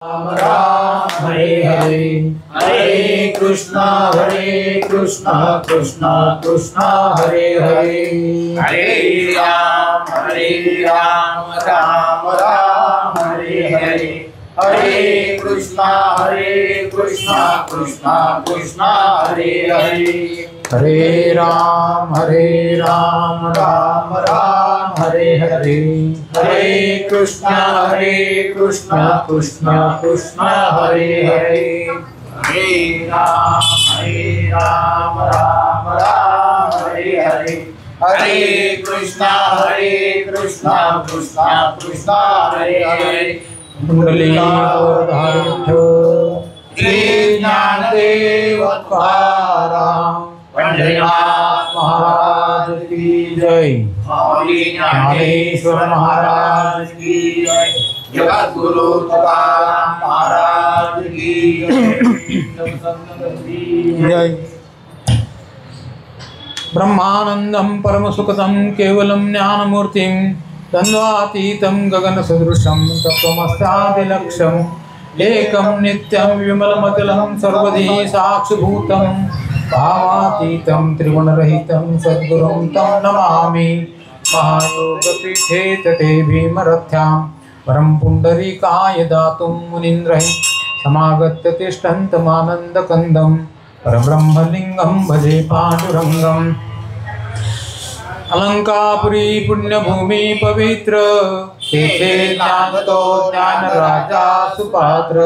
राम राम हरे हरे हरे कृष्णा कृष्ण कृष्ण हरे हरे हरे राम राम राम हरे हरे हरे कृष्णा कृष्ण कृष्ण हरे हरे हरे राम राम राम हरे हरे हरे कृष्ण कृष्ण कृष्ण हरे हरे हरे राम राम हरे हरे हरे कृष्ण कृष्ण कृष्ण हरे हरे श्री ज्ञानदेव तुकाराम पंढरीनाथ महाराज की जय। ज्ञानेश्वर महाराज की जय। जगद्गुरु तुकाराम महाराज की जय। ब्रह्मानंदं परमसुखदं केवलं ज्ञानमूर्तिं द्वन्द्वातीतं गगनसदृशं तत्त्वमस्यादिलक्ष्यम् एकं नित्यं विमलमतलं सर्वधी साक्षिभूतं भावातीतं त्रिगुणरहितं सद्गुरुं तं नमामि। महायोगपीठे तटे भीमरथ्यां परं पुण्डरीकाय दातुं मुनीन्द्रैः समागत्य तिष्ठन्तमानन्दकन्दं परब्रह्मलिङ्गं भजे पाण्डुरङ्गम्। अलंकापुरी पुण्यभूमि पवित्र तेथे ज्ञानतो ज्ञानराजा सुपात्र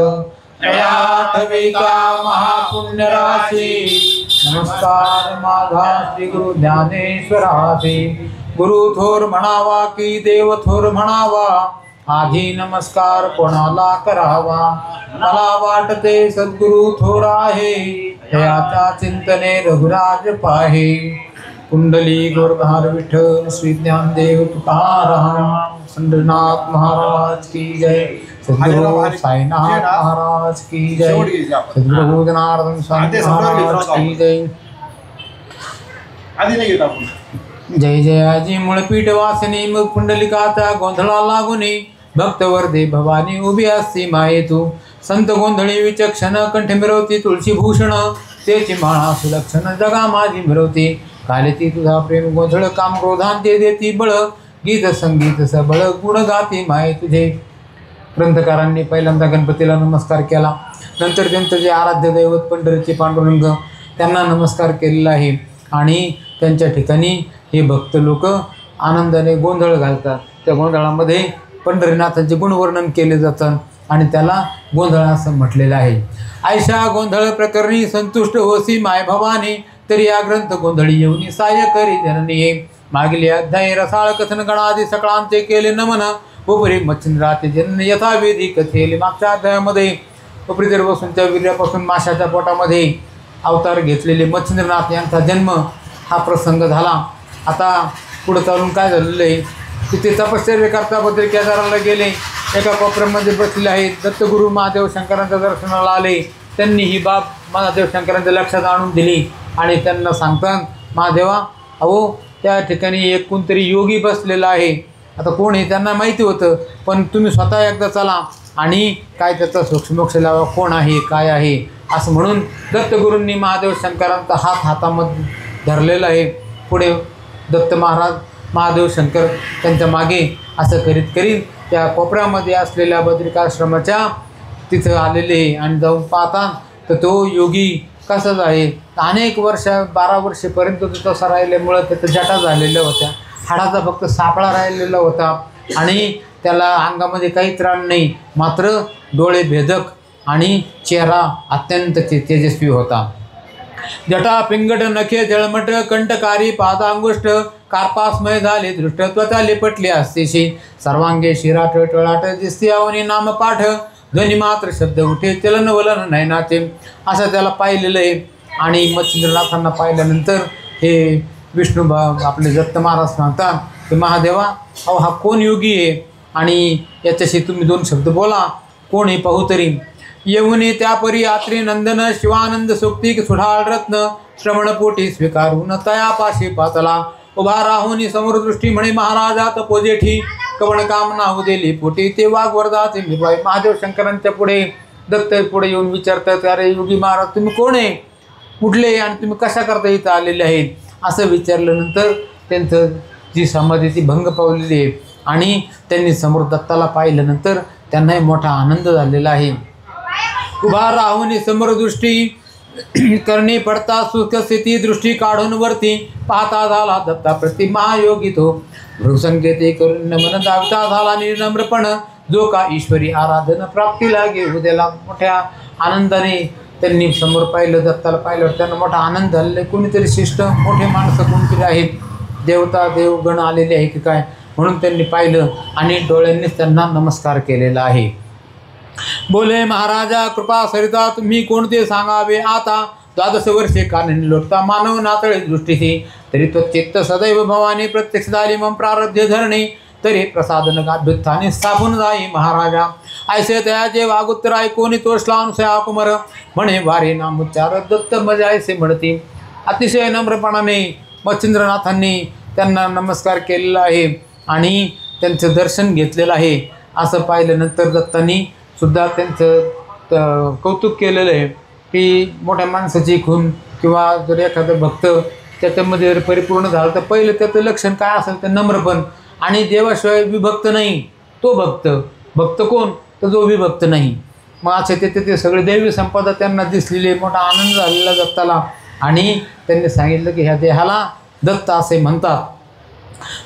नयाठविका महापुण्य राशि नमस्कार माझा श्री गुरु ज्ञानेश्वरासी। गुरु थोर म्हणावा की देव थोर म्हणावा आधी नमस्कार कोणाला करावा मला वाटते सद्गुरु थोर आहे दयाच्या चिंतने रघुराज पाहे। कुंडली गोरधार विठ्ठल श्री ज्ञानदेव तुकाराम पंढरीनाथ महाराज की जय। सद्गुरु साईनाथ महाराज की जय। सद्गुरु जनार्दन स्वामी महाराज की जय। जय जयाजी मुळपीठ वासिनी मग पुंडलिकाचा गोंधळा लागुनी भक्तवर्धे भवानी उभी असती माये तू संत गोंधळी विचक्षण कंठ मिरवती तुळशी भूषण तेची माळा सुलक्षण जगा माझी मिरवती कालेती तुझा प्रेम गोंधळ काम क्रोधांते देती बळ गीत संगीत सबळ गुण गाती माये तुझे। ग्रंथकारांनी पहिल्यांदा गणपतीला नमस्कार केला नंतर त्यांचं जे आराध्य दैवत पंढरीचे पांडुरंग त्यांना नमस्कार केलेला आहे आणि त्यांच्या ठिकाणी हे भक्त लोक आनंदाने गोंधळ घालतात। त्या गोंधळामध्ये पंढरीनाथांचे गुणवर्णन केले जातात आणि त्याला गोंधळ असं म्हटलेलं आहे। आयशा गोंधळ प्रकरणी संतुष्ट होसी माय भवानी तरी या ग्रंथ गोंधळी येऊनी सहाय्य करी जननी। मागील अध्याय रसाळ कथन गणादी सकळांचे केले नमन उपरी मच्छिंद्राचे जनन यथाविधी कथेले। मागच्या अध्यायामध्ये उपरीतर बसून त्या वीर्यापासून माशाच्या पोटामध्ये अवतार घेतलेले मच्छिंद्रनाथ यांचा जन्म हा प्रसंग झाला। आता पुढे चालून काय झालेलं आहे की ते तपश्चर्या करता बद्दल केदाराला गेले एका कोपऱ्यामध्ये बसले आहेत। दत्तगुरु महादेव शंकरांच्या दर्शनाला आले त्यांनी ही बाब महादेव शंकरांच्या लक्षात आणून दिली आणि त्यांना सांगतात महादेवा अहो त्या ठिकाणी एक कोणतरी योगी बसलेला आहे। आता कोण आहे त्यांना माहिती होतं पण तुम्ही स्वतः एकदा चला आणि काय त्याचा सोक्षमोक्ष लावा कोण आहे काय आहे असं म्हणून दत्तगुरूंनी महादेव शंकरांचा हात हातामध्ये धरलेला आहे। पुढे दत्त महाराज महादेव शंकर त्यांच्या मागे असं करीत त्या कोपऱ्यामध्ये असलेल्या बद्रिकाश्रमाच्या तिथं आलेले आणि जाऊन पाहता तर तो योगी कसाच आहे। अनेक वर्ष 12 वर्षेपर्यंत तो तसा राहिल्यामुळं त्याचं जटा झालेल्या होत्या हाडाचा फक्त सापळा राहिलेला होता आणि त्याला अंगामध्ये काही त्राण नाही मात्र डोळे भेदक आणि चेहरा अत्यंत तेजस्वी होता। जटा पिंगट नखे जळमट कंठकारी पादांगुष्ठ कार्पासमय झाले दृष्ट त्वचा लिपटली असतेशी सर्वांगे शिराट टळाट दिसते अवनी नामपाठ ध्वनी मात्र शब्द उठे चलन वलन नयनाचे असं त्याला पाहिलेलं आहे। आणि मच्छिंद्रनाथांना पाहिल्यानंतर हे विष्णू आपले दत्त महाराज सांगतात की महादेवा अहो हा कोण योगी आहे आणि याच्याशी तुम्ही 2 शब्द बोला कोण आहे पाहू तरी। येऊनी त्यापरी आत्री नंदन शिवानंद सोक्तिक सुढाळ रत्न श्रवणपोटी स्वीकारून तयापाशी पातला उभा राहुनी समोरदृष्टी म्हणे महाराजा तपोजेठी कवण कामना उदेली पोटी ते वाघ वरदाचे निर्वाय. महादेव शंकरांच्या पुढे दत्त पुढे येऊन विचारतात, अरे योगी महाराज तुम्ही कोण आहे, कुठले आणि तुम्ही कशा करता इथं आलेले आहेत, असं विचारल्यानंतर त्यांचं जी समाधी ती भंग पावलेली आहे. आणि त्यांनी समोर दत्ताला पाहिल्यानंतर त्यांनाही मोठा आनंद झालेला आहे. उभा राहून समोरदृष्टी करणी पडता सुखस्थिती दृष्टी काढून वरती पाहता झाला दत्ता प्रति महायोगी तो. भृसंकेते करून नमन दाविता झाला निर्नम्रपण जो का ईश्वरी आराधन प्राप्ती लागे उद्याला. मोठ्या आनंदाने त्यांनी समोर पाहिलं, दत्ताला पाहिलं, त्यांना मोठा आनंद झालेला. कोणीतरी शिष्ट मोठे माणसं कोणतरी आहेत, देवता देवगण आलेले आहे की काय म्हणून त्यांनी पाहिलं आणि डोळ्यांनीच त्यांना नमस्कार केलेला आहे. बोले महाराजा कृपा सरिता तुम्ही कोणते सांगावे आता. 12 वर्षे काननी लोटता मानव नातळे दृष्टीशी तरी तो चित्त सदैव भवानी प्रत्यक्ष झाली मम प्रारब्ध धरणे तरी प्रसादन गाभ्युत्थाने स्थापून जाई महाराजा. ऐसे तयाचे वागुत्तर ऐकोनी तोषला अनुसया कुमर म्हणे वारे नामोच्चार दत्त मजे ऐसे म्हणती. अतिशय नम्रपणाने मच्छिंद्रनाथांनी त्यांना नमस्कार केलेला आहे आणि त्यांचं दर्शन घेतलेलं आहे. असं पाहिल्यानंतर दत्तांनी सुद्धा त्यांचं कौतुक केलेलं आहे की मोठ्या माणसाची खून किंवा जर एखादा भक्त त्याच्यामध्ये परिपूर्ण झालं तर पहिलं त्याचं लक्षण काय असेल तर नम्रपण. आणि देवाशिवाय विभक्त नाही तो भक्त. भक्त कोण तर जो विभक्त नाही. मग असे ते सगळे दैवी संपदा त्यांना दिसलेली, मोठा आनंद झालेला दत्ताला. आणि त्यांनी सांगितलं की ह्या देहाला दत्त असे म्हणतात.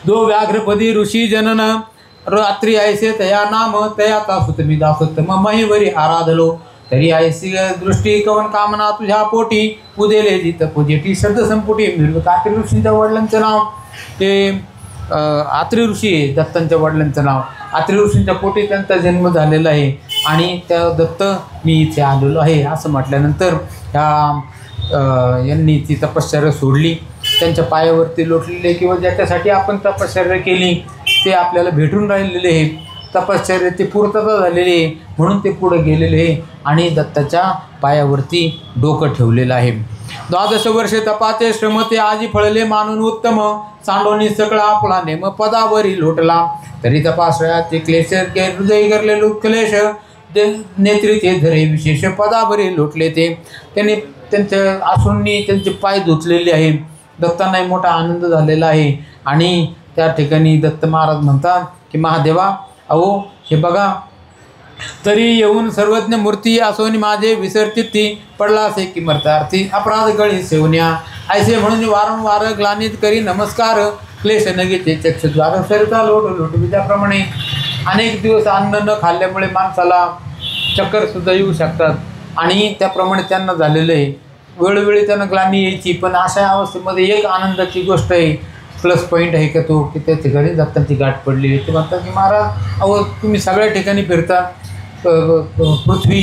जो व्याघ्रपदी ऋषी जनन रात्री ऐसे तया नाम तया तासुत मी दासोत्तम महिवरी आराधलो तरी ऐसी दृष्टी कवन कामना तुझ्या पोटी उदेले जित पूजेटी शब्द संपुटी मिळवत. आत्री ऋषींच्या वडिलांचं नाव ते आत्री ऋषी आहे, दत्तांच्या वडिलांचं नाव. आत्री ऋषींच्या पोटी त्यांचा जन्म झालेला आहे आणि त्या दत्त मी इथे आलेलो आहे असं म्हटल्यानंतर यांनी ती तपश्चर्या सोडली. त्यांच्या पायावरती लोटलेले किंवा ज्याच्यासाठी आपण तपश्चर्या केली ते आपल्याला भेटून राहिलेले आहे. तपश्चर्याची पूर्तता झालेली आहे म्हणून ते पुढे गेलेले आहे आणि दत्ताच्या पायावरती डोकं ठेवलेलं आहे. 12 वर्षे तपाचे श्रम ते आजी फळले मानून उत्तम सांडोनी सकळा आपला नेम पदावरी लोटला तरी तपाश्रयाचे क्लेश हृदय करले क्लेश नेत्रीचे धरे विशेष पदावरी लोटले. त्यांनी त्यांच्या आसूंनी त्यांचे पाय धुतलेले आहे. दत्तांनाही मोठा आनंद झालेला आहे आणि त्या ठिकाणी दत्त महाराज म्हणतात की महादेवा अहो हे बघा तरी येऊन सर्वज्ञ मूर्ती असोनी माझे विसरचित्ती पडला असे की मर्तार्थी अपराध गळी सेवन्या ऐसे म्हणून वारंवार ग्लानित करी नमस्कार क्लेश नगीचे चक्षुद्वार सरिता लोट लोट. त्याप्रमाणे अनेक दिवस अन्न न खाल्ल्यामुळे माणसाला चक्करसुद्धा येऊ शकतात आणि त्याप्रमाणे त्यांना झालेलं आहे. वेळोवेळी त्यांना ग्लानी यायची पण अशा अवस्थेमध्ये एक आनंदाची गोष्ट आहे, प्लस पॉईंट आहे का तो की त्या ठिकाणी दत्तांची गाठ पडली. ते म्हणतात की महाराज अहो तुम्ही सगळ्या ठिकाणी फिरता, पृथ्वी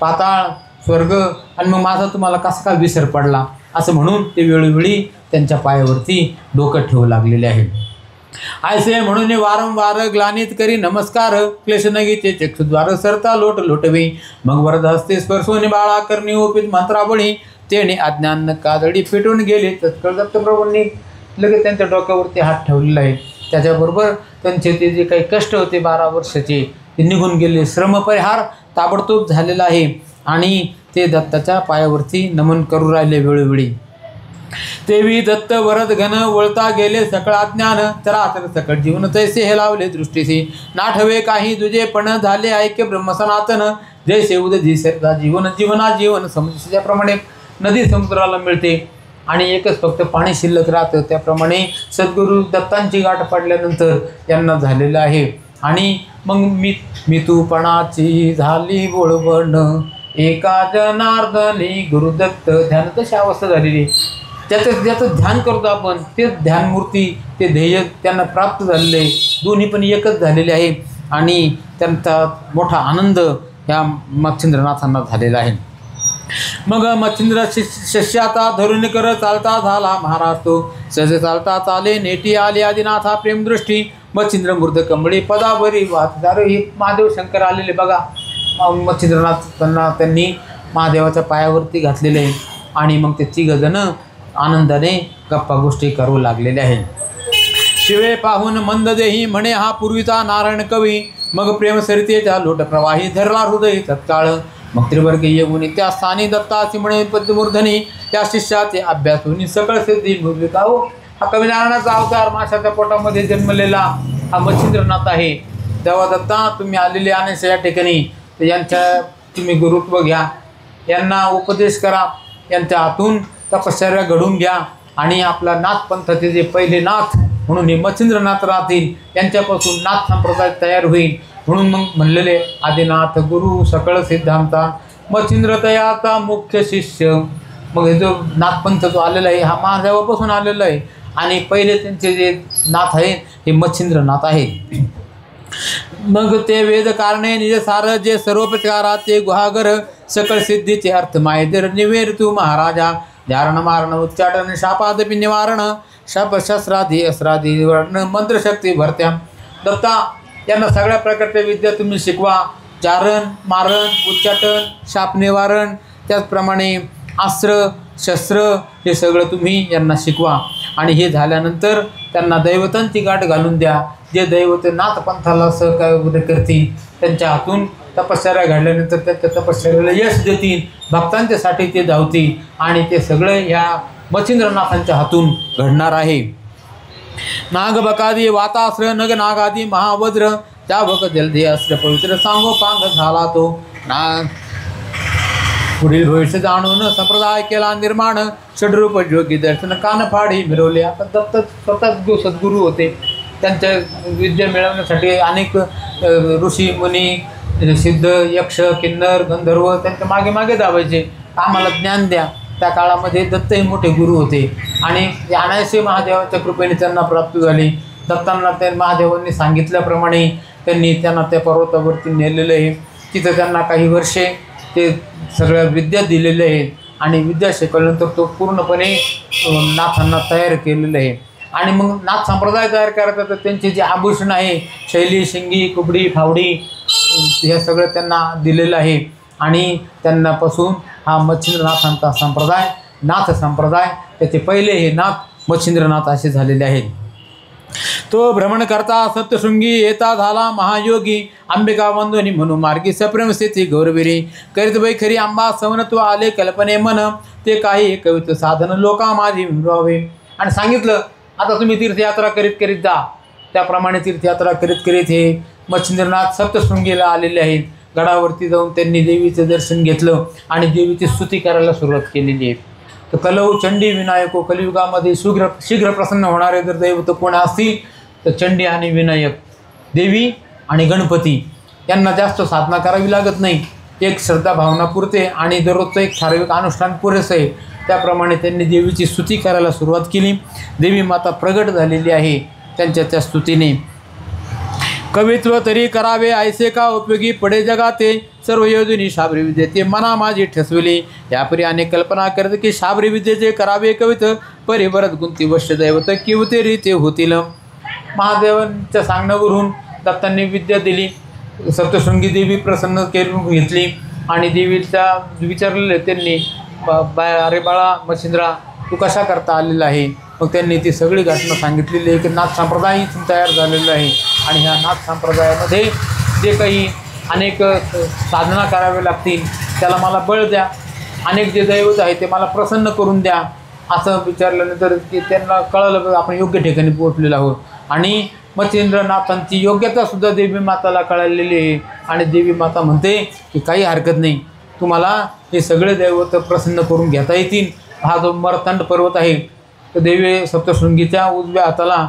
पाताळ स्वर्ग आणि मग माझा तुम्हाला कसा काय विसर पडला असं म्हणून ते वेळोवेळी त्यांच्या पायावरती डोकं ठेवू लागलेले आहे. ऐसे म्हणून वारंवार ग्लानित करी नमस्कार क्लेश नगीचे चक्षुद्वार सरता लोट लोटवे मग वरद हस्ते स्पर्शोनी बाळा करणी ओपित मंत्रावळी तेने अज्ञान काजळी पेटून गेले. तत्काळ दत्तप्रभूंनी लगेच त्यांच्या डोक्यावरती हात ठेवलेला आहे. त्याच्याबरोबर त्यांचे ते जे काही कष्ट होते 12 वर्षाचे ते निघून गेले. श्रमपरिहार ताबडतोब झालेला आहे आणि ते दत्ताच्या पायावरती नमन करू राहिले वेळोवेळी. तेवी दत्त वरद घन वळता गेले सकळ अज्ञान चराचर सकळ जीवन तैसे हे लावले दृष्टीसी नाठवे काही तुझे पण झाले ऐक्य ब्रह्मसनातन जैसे उदधी सरता जीवन जीवना जीवन समजल्याप्रमाणे नदी समुद्राला मिळते आणि एकच फक्त पाणी शिल्लक राहतं. त्याप्रमाणे सद्गुरू दत्तांची गाठ पडल्यानंतर यांना झालेलं आहे. आणि मग मी तूपणाची झाली बोळबण एका जनार्दनी गुरुदत्त ध्यान तशी अवस्था झालेली. ज्याचं ध्यान करतो आपण तेच ध्यानमूर्ती ते ध्येय त्यांना प्राप्त झालेले आहे. दोन्ही पण एकच झालेले आहे आणि त्यांचा मोठा आनंद ह्या मच्छिंद्रनाथांना झालेला आहे. मग मच्छिंद्र शिष्याचा धरून कर चालता झाला महाराज तो सहज चालता चाले नेटी आले आदिनाथा प्रेमदृष्टी मच्छिंद्र मूर्ध कमळी पदावरी वाहतदार. हे महादेव शंकर आलेले बघा. मच्छिंद्रनाथ त्यांनी महादेवाच्या पायावरती घातलेले आहे आणि मग ते 3 जण आनंदाने गप्पा गोष्टी करू लागलेले आहे. शिवे पाहून मंद देही म्हणे हा पूर्वीचा नारायण कवी. मग प्रेम सरितेच्या लोट प्रवाही धरला हृदय तत्काळ. मग त्रिवर्गीय येऊन त्या स्थानी दत्ताची म्हणे पद्मूर्धनी. त्या शिष्याचे अभ्यासून सकळ सिद्धी मुद्रिकाहो. हा कविनारायणाचा अवतार माशाच्या पोटामध्ये जन्मलेला हा मच्छिंद्रनाथ आहे. तेव्हा दत्ता तुम्ही आलेले अनेक या ठिकाणी तर यांच्या तुम्ही गुरुत्व घ्या, यांना उपदेश करा, यांच्या हातून तपश्चर्या घडून घ्या आणि आपला नाथ पंथाचे जे पहिले नाथ म्हणून हे मच्छिंद्रनाथ राहतील. यांच्यापासून नाथ संप्रदाय तयार होईल. म्हणून मग म्हणलेले आदिनाथ गुरु सकळ सिद्धांता मच्छिंद्र तयाचा मुख्य शिष्य. मग हे जो नाथपंथ जो आलेला आहे हा महादेवापासून आलेला आहे आणि पहिले त्यांचे जे नाथ आहेत हे मच्छिंद्रनाथ आहे. मग ते वेद कारणे निज सार जे सर्वोपचारा ते गुहागर. सकळ सिद्धीचे अर्थ मायदर निवेर तू महाराजा. धारण मारण उच्चाटन शापादपी निवारण. शाप शस्त्राधी अस्त्राधी वर्ण मंत्रशक्ती भरत्या. दत्ता यांना सगळ्या प्रकारच्या विद्या तुम्ही शिकवा. चारण मारण उच्चाटन शाप निवारण त्याचप्रमाणे अस्त्र शस्त्र हे सगळं तुम्ही यांना शिकवा. आणि हे झाल्यानंतर त्यांना दैवतांची गाठ घालून द्या. जे दैवत नाथपंथाला सहकार्य करतील त्यांच्या हातून तपश्चर्या घडल्यानंतर त्या तपश्चर्याला यश देतील. भक्तांच्यासाठी ते धावतील आणि ते सगळं ह्या मच्छिंद्रनाथांच्या हातून घडणार आहे. नागबकादी वातास्त्र नग नागादी महावज्र. त्या भक जलधे अस्त्र पवित्र सांगो पांग झाला तो. पुढील भविष्य जाणून संप्रदाय केला निर्माण. षडरूप जोगी दर्शन कान फाडी मिरवले. आता दत्त स्वतःच जो सद्गुरू होते त्यांच्या विद्या मिळवण्यासाठी अनेक ऋषी मुनी सिद्ध यक्ष किन्नर गंधर्व त्यांच्या मागे मागे धावायचे आम्हाला ज्ञान द्या. त्या काळामध्ये दत्त हे मोठे गुरु होते आणि अनायसे महादेवाच्या कृपेने त्यांना प्राप्त झाली. दत्तांना त्या महादेवांनी सांगितल्याप्रमाणे त्यांनी त्यांना त्या पर्वतावरती नेलेलं आहे. तिथं त्यांना काही वर्षे ते सगळ्या विद्या दिलेल्या आहेत आणि विद्या शिकवल्यानंतर तो पूर्णपणे नाथांना तयार केलेलं आहे. आणि मग नाथ संप्रदाय तयार करायचा तर त्यांचे जे आभूषण आहे शैली शिंगी कुबडी फावडी हे सगळं त्यांना दिलेलं आहे. आणि त्यांनापासून हा मच्छिंद्रनाथांचा संप्रदाय नाथ संप्रदाय त्याचे पहिले हे नाथ मच्छिंद्रनाथ असे झालेले आहेत. तो भ्रमण करता सप्तशृंगी येता झाला महायोगी. अंबिका वंदोनी म्हणून मार्गी सप्रेम स्थिती गौरविरी. करीत बैखरी आंबा सवनत्व आले कल्पने मन. ते काही कवित साधन लोका माझी मिळवावे. आणि सांगितलं आता तुम्ही तीर्थयात्रा करीत करीत जा. त्याप्रमाणे तीर्थयात्रा करीत करीत हे मच्छिंद्रनाथ सप्तशृंगीला आलेले आहेत. गडावरती जाऊन त्यांनी देवीचं दर्शन घेतलं आणि देवीची स्तुती करायला सुरुवात केलेली आहे. तर कलऊ चंडी विनायको कलियुगामध्ये शीघ्र प्रसन्न होणारे जर दैवत कोण असतील तर चंडी आणि विनायक देवी आणि गणपती यांना जास्त साधना करावी लागत नाही. एक श्रद्धा भावना पुरते आणि दररोजचं एक ठराविक अनुष्ठान पुरेसं आहे. त्याप्रमाणे त्यांनी देवीची स्तुती करायला सुरुवात केली. देवी माता प्रगट झालेली आहे त्यांच्या त्या स्तुतीने. कवित्व तरी करावे ऐसे का उपयोगी पडे जगाते. सर्व योजनी शाबरी विद्येते मना माझी ठसविली. यापरी अनेक कल्पना करत की शाबरी विद्येचे करावे कवित. परिभरत गुंती वश्य दैवत किवते रीते होतील. महादेवांच्या सांगण्यावरून दत्तांनी विद्या दिली. सप्तशृंगी देवी प्रसन्न करून घेतली आणि देवीच्या विचारलेले त्यांनी अरे बाळा मच्छिंद्रा तू कशा करता आलेला आहे. मग त्यांनी ती सगळी घटना सांगितलेली आहे की नाथ संप्रदाय इथून तयार झालेला आहे आणि ह्या नाथ संप्रदायामध्ये जे काही अनेक साधना करावे लागतील त्याला मला बळ द्या. अनेक जे दैवत आहे ते मला प्रसन्न करून द्या. असं विचारल्यानंतर की त्यांना कळलं आपण योग्य ठिकाणी पोहोचलेलो आहोत. आणि मच्छिंद्रनाथांची योग्यतासुद्धा देवी माताला कळलेली आहे आणि देवी माता म्हणते की काही हरकत नाही तुम्हाला हे सगळे दैवत प्रसन्न करून घेता येतील. हा जो मार्तंड पर्वत आहे तर देवी सप्तशृंगीच्या उजव्या हाताला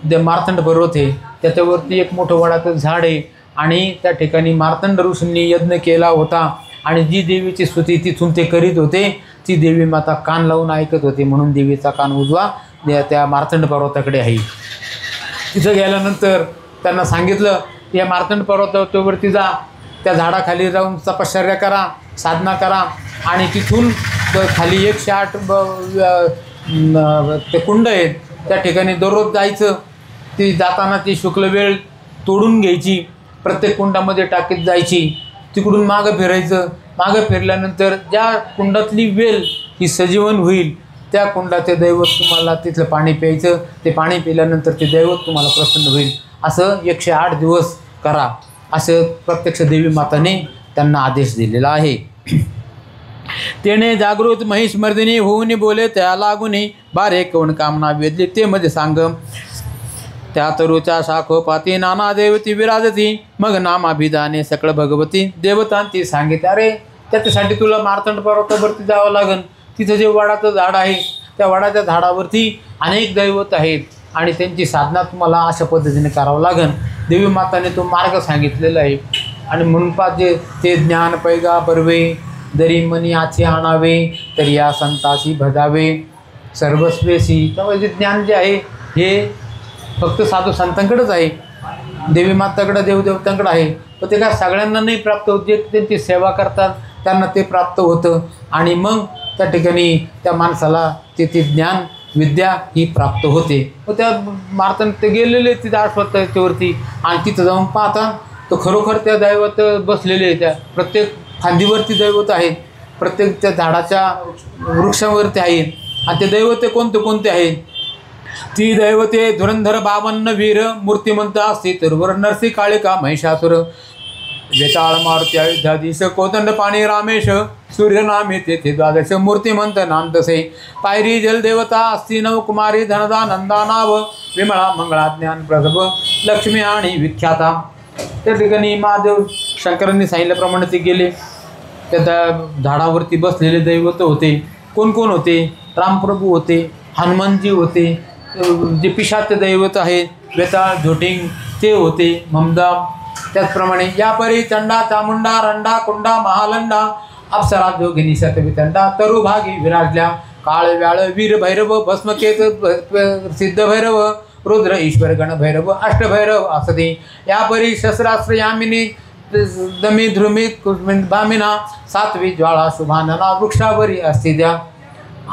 जे मार्तंड पर्वत आहे त्याच्यावरती एक मोठं वडाचं झाड आहे आणि त्या ठिकाणी मार्तंड ऋषींनी यज्ञ केला होता आणि जी देवीची स्तुती तिथून ते करीत होते ती देवी माता कान लावून ऐकत होती. म्हणून देवीचा कान उजवा त्या मार्तंड पर्वताकडे आहे. तिथं गेल्यानंतर त्यांना सांगितलं की या मार्तंड पर्वतावरती जा, त्या झाडाखाली जाऊन तपश्चर्या करा, साधना करा आणि तिथून खाली 108 ते कुंड आहेत त्या ठिकाणी दररोज जायचं. ती जाताना ती शुक्ल वेळ तोडून घ्यायची, प्रत्येक कुंडामध्ये टाकीत जायची, तिकडून मागं फिरायचं. मागं फिरल्यानंतर ज्या कुंडातली वेल ही सजीवन होईल त्या कुंडाचे दैवत तुम्हाला तिथलं पाणी प्यायचं, ते पाणी पिल्यानंतर ते दैवत तुम्हाला प्रसन्न होईल. असं 108 दिवस करा, असं प्रत्यक्ष देवी माताने त्यांना आदेश दिलेला आहे. तेने जागृत महिषमर्दिनी होऊन बोले त्या लागुनी, बारे कवण कामना वेदली ते मध्ये सांग. त्या तरुच्या शाखोपाती नाना देवती विराजती, मग नामाभिधाने सकळ भगवती देवतांती सांगितले. अरे त्याच्यासाठी तुला मार्तंड पर्वतावरती जावं लागेल. तिथं जे वडाचं झाड आहे त्या वडाच्या झाडावरती अनेक दैवत आहेत आणि त्यांची साधना तुम्हाला अशा पद्धतीने करावं लागेल. देवी माताने तो मार्ग सांगितलेला आहे. आणि म्हणून पाहिजे ते ज्ञान पैगा बर्वे, दरी मनी आची आणावे, तरी या संताशी भजावे सर्वस्वेशी. त्यामुळे जे ज्ञान जे आहे हे फक्त साधू संतांकडेच आहे, देवी माताकडं देवदेवतांकडं आहे. पण ते काय सगळ्यांना नाही प्राप्त होत. जे त्यांची सेवा करतात त्यांना ते प्राप्त होतं आणि मग त्या ठिकाणी त्या माणसाला ते ज्ञान विद्या ही प्राप्त होते. व त्या मार्तंड ते गेलेले तिथे अश्वत्थावरती आणि तिथं जाऊन पाहतात तर खरोखर त्या दैवत बसलेले आहे. त्या प्रत्येक फांदीवरती दैवत आहेत, प्रत्येक त्या झाडाच्या वृक्षावरती आहेत. आणि ते दैवते कोणते कोणते आहेत? ती दैवते धुरंधर 52 वीर, मूर्तिमंत असते तरुवर नरसी काळिका महिषासुर, वेताळ मारुती अयोध्याधीश, कोदंड पाणी रामेश, सूर्यनामे तेथे द्वादश, मूर्तिमंत नाम तसे. पायरी जलदेवता असती नवकुमारी, धनदा नंदा नाव, विमळा मंगळा ज्ञान प्रसभ, लक्ष्मी आणि विख्याता. त्या ठिकाणी महादेव शंकरांनी सांगितल्याप्रमाणे ते गेले. त्या झाडावरती बसलेले दैवत होते. कोण कोण होते? रामप्रभू होते, हनुमानजी होते, जे पिशाच दैवत आहेत वेताळ झोटिंग ते होते, ममदाम. त्याचप्रमाणे यापरी चंडा चामुंडा रंडा कुंडा महालंडा, अप्सरा जोगिनी शतवितंडा, तरुभागी विराजल्या, काळ व्याळ वीर भैरव, भस्मकेत सिद्ध भैरव, रुद्र ईश्वर गण भैरव, अष्टभैरव असते. यापरी शस्त्रास्त्र यामिनी दमी ध्रुमी बामिना, सात्वी ज्वाळा शुभानना, वृक्षावरी असते द्या.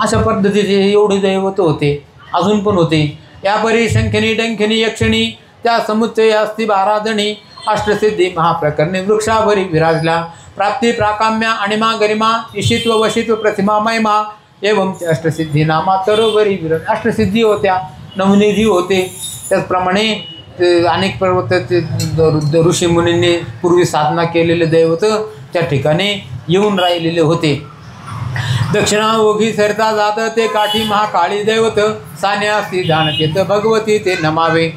अशा पद्धतीचे एवढे दैवत होते, अजून पण होते. यापरी शंखिनी डंखिनी यक्षिणी, त्या समुच्चय असती 12 जणी, अष्टसिद्धी महाप्रकरणी वृक्षावरी विराजल्या, प्राप्ती प्राकाम्या अणिमा गरिमा, ईशित्व वशित्व प्रतिमा महिमा, एवं अष्टसिद्धी नामा तरोवरी विराज. अष्टसिद्धी होत्या, नवनिधी होते. त्याचप्रमाणे अनेक पर्वत ऋषीमुनींनी पूर्वी साधना केलेले दैवत त्या ठिकाणी येऊन राहिलेले होते. दक्षिणा ओघी सरता जात ते काठी महाकाळी दैवत, सान्यासी जाणतेत भगवती ते नमावे.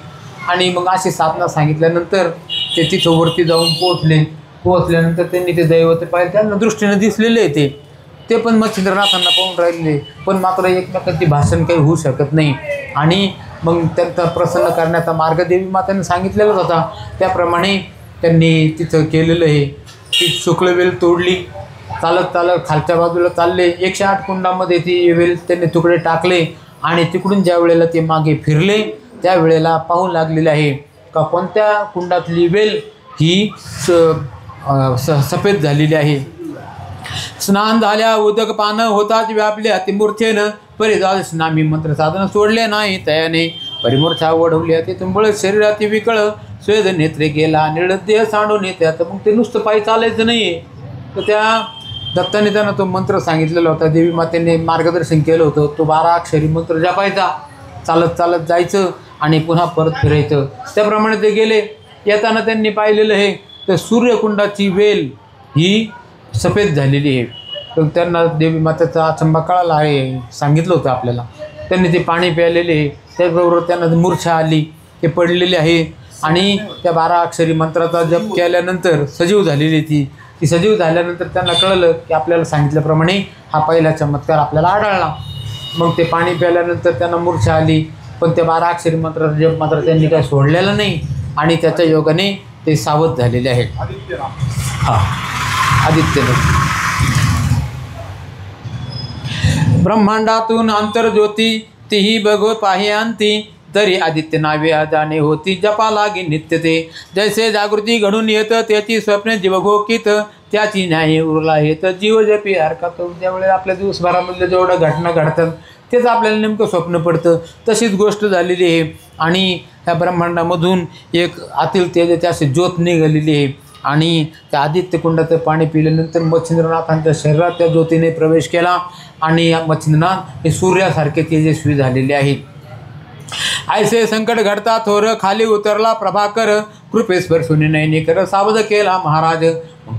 आणि मग अशी साधना सांगितल्यानंतर ते तिथं वरती जाऊन पोहोचल्यानंतर त्यांनी ते दैवत पाहिले. त्यांना दृष्टीने दिसलेले ते पण मच्छिंद्रनाथांना पाहून राहिलेले, पण मात्र एकमेकांची भाषण काही होऊ शकत नाही. आणि मग त्यांचा प्रसन्न करण्याचा मार्ग देवी माताने सांगितलेलाच होता. त्याप्रमाणे त्यांनी तिथं केलेलं आहे. ती शुक्लवेल तोडली, चालत खालच्या बाजूला चालले. 108 कुंडामध्ये ती वेल त्यांनी तुकडे टाकले आणि तिकडून ज्या वेळेला ते मागे फिरले त्यावेळेला पाहू लागलेले आहे का कोणत्या कुंडातली वेल ही सफेद झालेली आहे. स्नान झाल्या उदक पान होताच व्यापले अतिमूर्छेनं, परिद्वादश नामी मंत्र साधन सोडले नाही तयाने, परिमूर्छा ओढवली अति तुंबळ शरीराती विकळ, स्वेद नेत्रे गेला निर्देह सांडून येते. आता मग ते नुसतं पायी चालायचं नाही आहे. तर त्या दत्ताने त्यांना तो मंत्र सांगितलेला होता, देवी मातेने मार्गदर्शन केलं होतं. तो 12 अक्षरी मंत्र जपायचा, चालत जायचं आणि पुन्हा परत फिरायचं. त्याप्रमाणे ते गेले. येताना त्यांनी पाहिलेलं आहे तर सूर्यकुंडाची वेल ही सफेद झालेली आहे. तर त्यांना देवी मातेचा अचंबा कळाला आहे, सांगितलं होतं आपल्याला. त्यांनी ते पाणी प्यायलेले आहे. त्याचबरोबर त्यांना मूर्छा आली, ते पडलेले आहे. आणि त्या 12 अक्षरी मंत्राचा जप केल्यानंतर सजीव झालेली ती सजीव झाल्यानंतर त्यांना कळलं की आपल्याला सांगितल्याप्रमाणे हा पहिला चमत्कार आपल्याला आढळला. मग ते पाणी प्यायल्यानंतर त्यांना मूर्छा आली, पण त्या 12 अक्षरी मंत्राचा जप मात्र त्यांनी काही सोडलेला नाही आणि त्याच्या योगाने ते सावध झालेले आहेत. आदित्यनाथ ब्रह्मांडातून अंतर्ज्योती तीही बघ पाह्यांती, तरी आदित्य नावे जाणे होती जपा लागे नित्य ते. जैसे जागृती घडून येतं त्याची स्वप्ने जीवघोकित, त्याची न्याय उरला येत जीव जपी हरकत. ज्यावेळेला आपल्या दिवसभरामधल्या जेवढ्या घटना घडतात तेच आपल्याला नेमकं स्वप्न पडतं. तशीच गोष्ट झालेली आहे. आणि ह्या ब्रह्मांडामधून एक आतील तेज त्याशी ज्योत निघालेली आहे. आणि त्या आदित्य कुंडाचं पाणी पिल्यानंतर मच्छिंद्रनाथांच्या शरीरात त्या ज्योतीने प्रवेश केला आणि मच्छिंद्रनाथ हे सूर्यासारखे तेजस्वी झालेले आहेत. ऐसे संकट घडता थोर खाली उतरला प्रभाकर, कृपेश्वर सुनी कर सावध केला महाराज.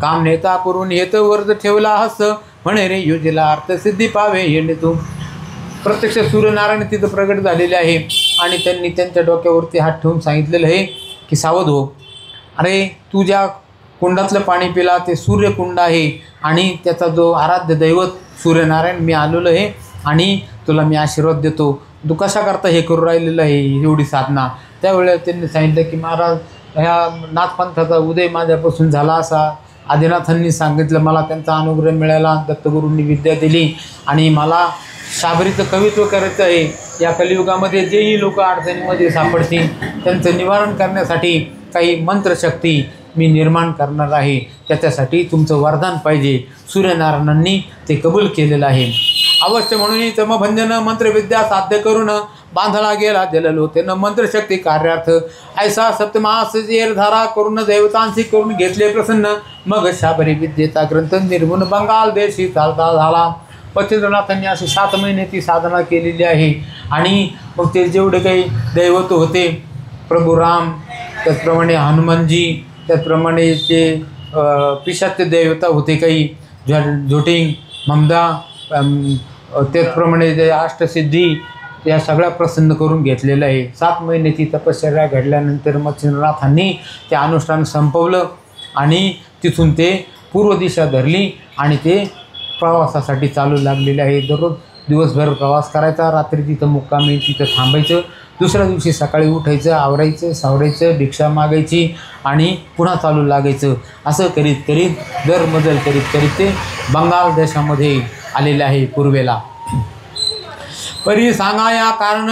काम नेता करून येत वर्ज ठेवला हस, म्हणे रे युजीला अर्थ सिद्धी पावे येणे तू. प्रत्यक्ष सूर्यनारायण तिथं प्रगट झालेले आहे आणि त्यांनी त्यांच्या डोक्यावरती हात ठेवून सांगितलेलं आहे की सावध हो. अरे तू ज्या कुंडातलं पाणी पिला ते सूर्यकुंड आहे आणि त्याचा जो आराध्य दैवत सूर्यनारायण मी आलेलो आहे आणि तुला मी आशीर्वाद देतो. तू कशा करता हे करू राहिलेलं आहे एवढी साधना. त्यावेळेला त्यांनी सांगितलं की महाराज ह्या नाथपंथाचा उदय माझ्यापासून झाला असा आदिनाथांनी सांगितलं. मला त्यांचा अनुग्रह मिळाला, दत्तगुरूंनी विद्या दिली आणि मला शाबरीचं कवित्व करायचं आहे. या कलियुगामध्ये जेही लोक अडचणीमध्ये सापडतील त्यांचं निवारण करण्यासाठी काही मंत्रशक्ती मी निर्माण करणार आहे. त्याच्यासाठी तुमचं वरदान पाहिजे. सूर्यनारायणांनी ते कबूल केलेलं आहे. अवश्य म्हणून तमभंजन मंत्रविद्या साध्य करून बांधला गेला जललोतेनं मंत्रशक्ती कार्यार्थ. ऐसा सप्तमास धारा करून देवतांशी करून घेतले प्रसन्न. मग शाबरी विद्येचा ग्रंथ निर्गुण बंगाल देशी चालता झाला. मच्छिंद्रनाथांनी अशी 7 महिने ती साधना केलेली आहे. आणि मग ते जेवढे काही दैवत होते प्रभू राम, त्याचप्रमाणे हनुमानजी, त्याचप्रमाणे ते पिशाच्य देवता होते काही झोटिंग ममदा, त्याचप्रमाणे जे अष्टसिद्धी या सगळ्या प्रसन्न करून घेतलेलं आहे. 7 महिन्याची तपश्चर्या घडल्यानंतर मच्छिंद्रनाथांनी ते अनुष्ठान संपवलं आणि तिथून ते पूर्व दिशा धरली आणि ते प्रवासासाठी चालू लागलेले आहे. दररोज दिवसभर प्रवास करायचा, रात्री तिथं मुक्कामी तिथं थांबायचं, दुसऱ्या दिवशी सकाळी उठायचं, आवरायचं, सावरायचं, भिक्षा मागायची आणि पुन्हा चालू लागायचं. असं करीत करीत दर मजल करीत करीत ते बंगाल देशामध्ये आलेले आहे पूर्वेला. परी सांगा या कारण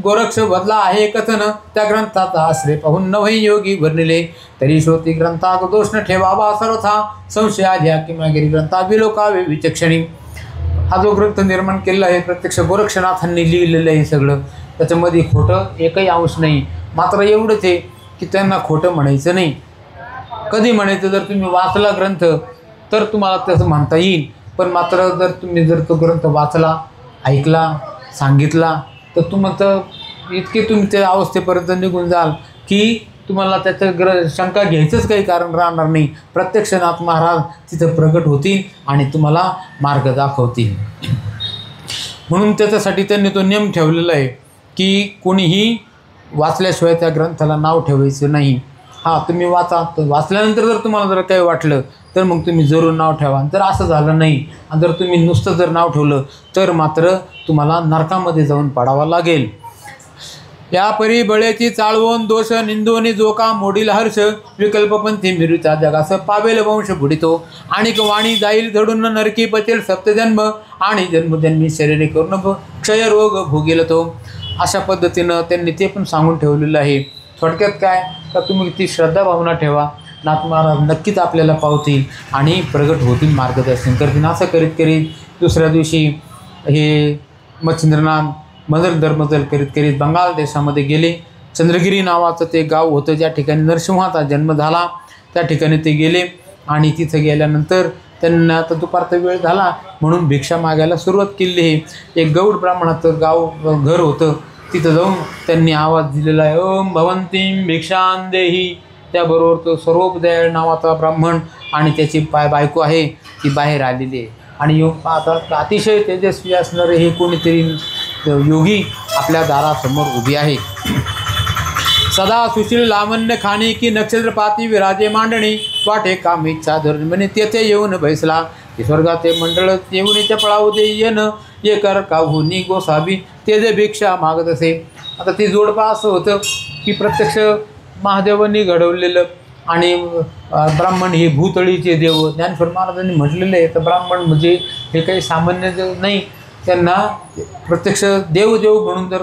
गोरक्ष बदला आहे कथन, त्या ग्रंथाचा आश्रय पाहून नवही योगी वर्णिले. तरी श्रोती ग्रंथात दोष न ठेवावा सर्वथा, संशय आध्या किंवा गिरी ग्रंथा विलोकावे विचक्षणी. हा जो ग्रंथ निर्माण केलेला आहे प्रत्यक्ष गोरक्षनाथांनी लिहिलेलं आहे सगळं. त्याच्यामध्ये खोटं एकही अंश नाही. मात्र एवढंच आहे की त्यांना खोटं म्हणायचं नाही. कधी म्हणायचं, जर तुम्ही वाचला ग्रंथ तर तुम्हाला तसं म्हणता येईल. पण मात्र जर तो ग्रंथ वाचला, ऐकला, सांगितला तर तुम्हाला इतके तुमच्या अवस्थेपर्यंत निघून जाल की तुम्हाला त्याचं शंका घ्यायचंच काही कारण राहणार नाही. प्रत्यक्ष नाथ महाराज तिथं प्रगट होतील आणि तुम्हाला मार्ग दाखवतील. म्हणून त्याच्यासाठी त्यांनी तो नियम ठेवलेला आहे की कोणीही वाचल्याशिवाय त्या ग्रंथाला नाव ठेवायचं नाही. हां, तुम्ही वाचा, तर वाचल्यानंतर जर तुम्हाला जर काही वाटलं तर मग तुम्ही जरूर नाव ठेवा. जर असं झालं नाही आणि जर तुम्ही नुसतं जर नाव ठेवलं तर मात्र तुम्हाला नरकामध्ये जाऊन पडावं लागेल. या परी बळेची चाळवून दोष निंदोनी जोका मोडील हर्ष, विकल्पपंथी मिरुचा जगास पावेल वंश बुडितो. आणिक वाणी जाईल झडून नरकी पचेल सप्तजन्म, आणि जन्मजन्मी शरीरे करून क्षयरोग भोगेल तो. अशा पद्धतीनं त्यांनी ते पण सांगून ठेवलेलं आहे. थोडक्यात काय तर तुम्ही ती श्रद्धा भावना ठेवा, नाथ महाराज नक्कीच आपल्याला पावतील आणि प्रगट होतील, मार्गदर्शन करतील. असं करीत करीत दुसऱ्या दिवशी हे मच्छिंद्रनाथ मजल दरमजल करीत करीत बंगाल देशामध्ये गेले. चंद्रगिरी नावाचं ते गाव होतं ज्या ठिकाणी नरसिंहाचा जन्म झाला. त्या ठिकाणी ते गेले आणि तिथं गेल्यानंतर त्यांना आता दुपारचा वेळ झाला म्हणून भिक्षा मागायला सुरुवात केली आहे. एक गौड ब्राह्मणाचं घर होतं. तिथं जाऊन त्यांनी आवाज दिलेला आहे, ओम भवंतीम भिक्षां देही. त्याबरोबर तो स्वरूपदयाळ नावाचा ब्राह्मण आणि त्याची बायको आहे ती बाहेर आलेली आहे. आणि आता अतिशय तेजस्वी असणारे हे कोणीतरी योगी आपल्या दारासमोर उभी आहे. सदा सुशील लावण्य खाणी की नक्षत्रपाती विराजे मांडणी, वाटे काम इच्छा धरून म्हणे तेथे येऊन बैसला. स्वर्गाचे मंडळ येऊन पळाऊ दे येन, ये कर का होनी गोसावी ते जे भिक्षा मागत असे. आता ते जोडपा असं होतं की प्रत्यक्ष महादेवांनी घडवलेलं आणि ब्राह्मण हे भूतळीचे देव. ज्ञानेश्वर महाराजांनी म्हटलेलं आहे तर ब्राह्मण म्हणजे हे काही सामान्य देव नाही. त्यांना प्रत्यक्ष देवदेव म्हणून जर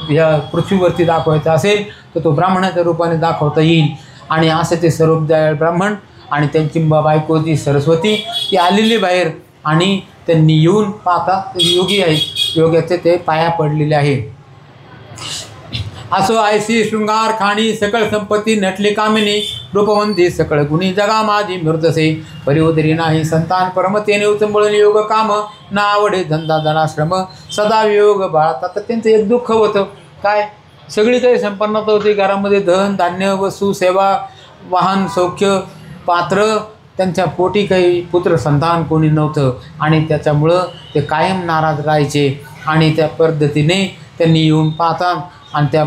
ह्या पृथ्वीवरती दाखवायचा असेल तर तो ब्राह्मणाच्या रूपाने दाखवता येईल. आणि असे ते स्वरूपदयाळ ब्राह्मण आणि त्यांची बायको जी सरस्वती ती आलेली बाहेर आणि त्यांनी येऊन पाहता योगी आहेत. योग्याचे ते पाया पडलेले आहे. असो ऐसी शृंगार खाणी सकळ संपत्ती नटली कामिनी रूपवंती सकळ गुणी जगा माझी मृतसे परिउदरी नाही संतान परमतेने उचंबळून योग काम ना आवडे धंदा धनाश्रम सदा वियोग बाळतात. तर त्यांचं एक दुःख होतं काय, सगळी काही संपन्नता होती घरामध्ये, धन धान्य वस्तू सेवा वाहन सौख्य पात्र, त्यांच्या पोटी काही पुत्र संतान कोणी नव्हतं आणि त्याच्यामुळं ते कायम नाराज राहायचे. आणि त्या पद्धतीने त्यांनी येऊन पाहतात आणि त्या